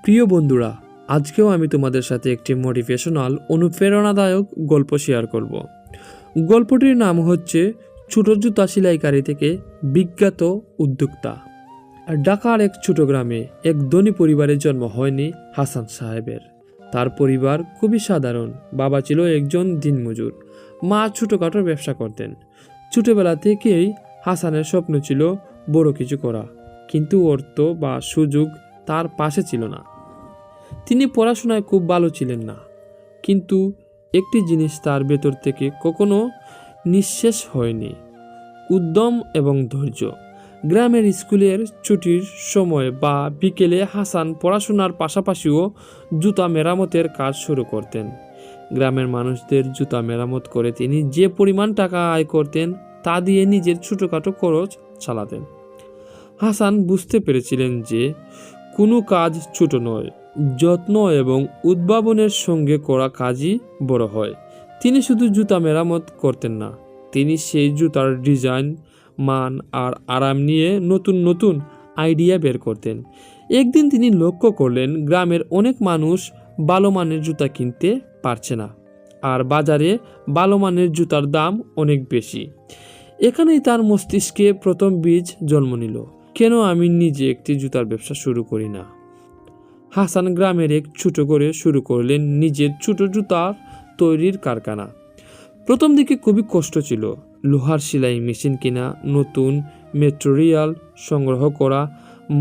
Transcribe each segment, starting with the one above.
প্রিয় বন্ধুরা, আজকেও আমি তোমাদের সাথে একটি মোটিভেশনাল অনুপ্রেরণাদায়ক গল্প শেয়ার করব। গল্পটির নাম হচ্ছে ছোট জুতা সেলাইকারী থেকে বিখ্যাত উদ্যোক্তা। ঢাকার এক ছোট গ্রামে এক ধনী পরিবারের জন্ম হয়নি হাসান সাহেবের। তার পরিবার খুবই সাধারণ। বাবা ছিল একজন দিনমজুর, মা ছোটোখাটো ব্যবসা করতেন। ছোটবেলা থেকেই হাসানের স্বপ্ন ছিল বড় কিছু করা, কিন্তু অর্থ বা সুযোগ তার পাশে ছিল না। তিনি পড়াশোনায় খুব ভালো ছিলেন না, কিন্তু একটি জিনিস তার ভেতর থেকে কখনো নিঃশেষ হয়নি: উদ্যম এবং ধৈর্য। গ্রামের স্কুলের ছুটির সময় বা বিকেলে হাসান পড়াশোনার পাশাপাশিও জুতা মেরামতের কাজ শুরু করতেন। গ্রামের মানুষদের জুতা মেরামত করে তিনি যে পরিমাণ টাকা আয় করতেন তা দিয়ে নিজের ছোটোখাটো খরচ চালাতেন। হাসান বুঝতে পেরেছিলেন যে কোনো কাজ ছোট নয়, যত্ন এবং উদ্ভাবনের সঙ্গে করা কাজই বড় হয়। তিনি শুধু জুতা মেরামত করতেন না, তিনি সেই জুতার ডিজাইন, মান আর আরাম নিয়ে নতুন নতুন আইডিয়া বের করতেন। একদিন তিনি লক্ষ্য করলেন গ্রামের অনেক মানুষ ভালো মানের জুতা কিনতে পারছে না, আর বাজারে ভালো মানের জুতার দাম অনেক বেশি। এখানেই তার মস্তিষ্কে প্রথম বীজ জন্ম নিল: কেন আমি নিজে একটি জুতার ব্যবসা শুরু করি না? হাসান গ্রামের এক ছোট করে শুরু করলেন নিজের ছোট জুতার তৈরির কারখানা। প্রথম দিকে খুবই কষ্ট ছিল। লোহার সেলাই মেশিন কেনা, নতুন ম্যাটেরিয়াল সংগ্রহ করা,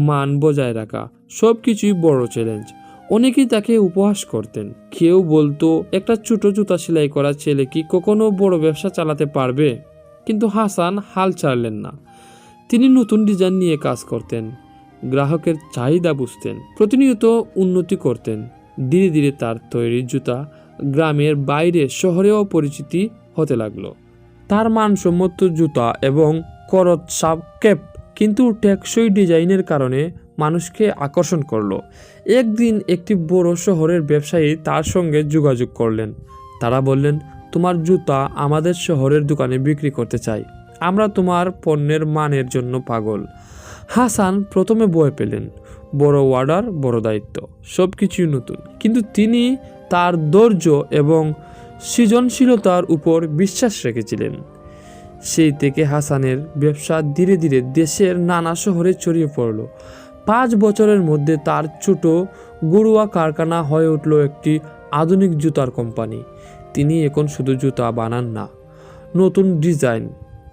মান বজায় রাখা, সব কিছুই বড় চ্যালেঞ্জ। অনেকেই তাকে উপহাস করতেন। কেউ বলতো, একটা ছোট জুতা সেলাই করা ছেলে কি কখনো বড় ব্যবসা চালাতে পারবে? কিন্তু হাসান হাল ছাড়লেন না। তিনি নতুন ডিজাইন নিয়ে কাজ করতেন, গ্রাহকের চাহিদা বুঝতেন, প্রতিনিয়ত উন্নতি করতেন। ধীরে ধীরে তার তৈরি জুতা গ্রামের বাইরে শহরেও পরিচিতি হতে লাগলো। তার মানসম্মত জুতা এবং খরচসাপেক্ষ কিন্তু টেকসই ডিজাইনের কারণে মানুষকে আকর্ষণ করলো। একদিন একটি বড় শহরের ব্যবসায়ী তার সঙ্গে যোগাযোগ করলেন। তারা বললেন, তোমার জুতা আমাদের শহরের দোকানে বিক্রি করতে চাই, আমরা তোমার পণ্যের মানের জন্য পাগল। হাসান প্রথমে ভয় পেলেন। বড় অর্ডার, বড় দায়িত্ব, সব কিছুই নতুন। কিন্তু তিনি তার ধৈর্য এবং সৃজনশীলতার উপর বিশ্বাস রেখেছিলেন। সেই থেকে হাসানের ব্যবসা ধীরে ধীরে দেশের নানা শহরে ছড়িয়ে পড়ল। 5 বছরের মধ্যে তার ছোট গড়ুয়া কারখানা হয়ে উঠল একটি আধুনিক জুতার কোম্পানি। তিনি এখন শুধু জুতা বানান না, নতুন ডিজাইন,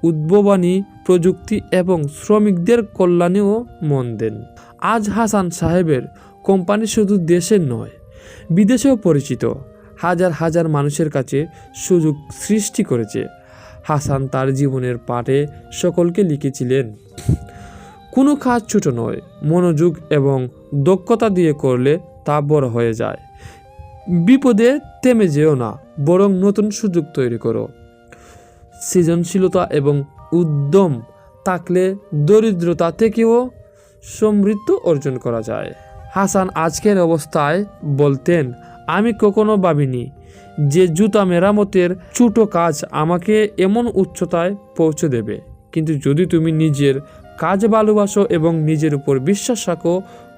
উদ্ভাবনী প্রযুক্তি এবং শ্রমিকদের কল্যাণেও মন দেন। আজ হাসান সাহেবের কোম্পানি শুধু দেশে নয়, বিদেশেও পরিচিত। হাজার হাজার মানুষের কাছে সুযোগ সৃষ্টি করেছে। হাসান তার জীবনের পাঠে সকলকে লিখেছিলেন, কোনো কাজ ছোট নয়, মনোযোগ এবং দক্ষতা দিয়ে করলে তা বড় হয়ে যায়। বিপদে থেমে যেও না, বরং নতুন সুযোগ তৈরি করো। সৃজনশীলতা এবং উদ্যম থাকলে দরিদ্রতা থেকেও সমৃদ্ধি অর্জন করা যায়। হাসান আজকের অবস্থায় বলতেন, আমি কখনো ভাবিনি যে জুতা মেরামতের ছোট কাজ আমাকে এমন উচ্চতায় পৌঁছে দেবে, কিন্তু যদি তুমি নিজের কাজ ভালোবাসো এবং নিজের উপর বিশ্বাস রাখো,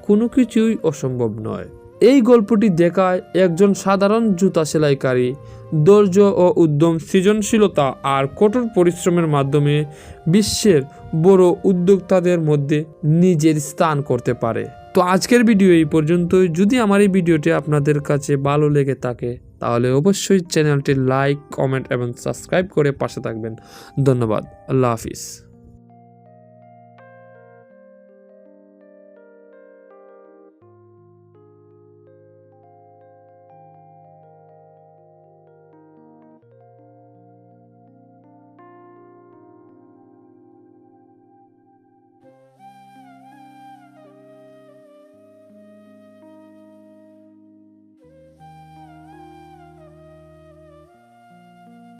কোনো কিছুই অসম্ভব নয়। এই গল্পটি দেখায় একজন সাধারণ জুতা সেলাইকারী ধৈর্য ও উদ্যম, সৃজনশীলতা আর কঠোর পরিশ্রমের মাধ্যমে বিশ্বের বড় উদ্যোক্তাদের মধ্যে নিজের স্থান করতে পারে। তো আজকের ভিডিও এই পর্যন্তই। যদি আমার এই ভিডিওটি আপনাদের কাছে ভালো লেগে থাকে তাহলে অবশ্যই চ্যানেলটি লাইক, কমেন্ট এবং সাবস্ক্রাইব করে পাশে থাকবেন। ধন্যবাদ। আল্লাহ হাফিজ।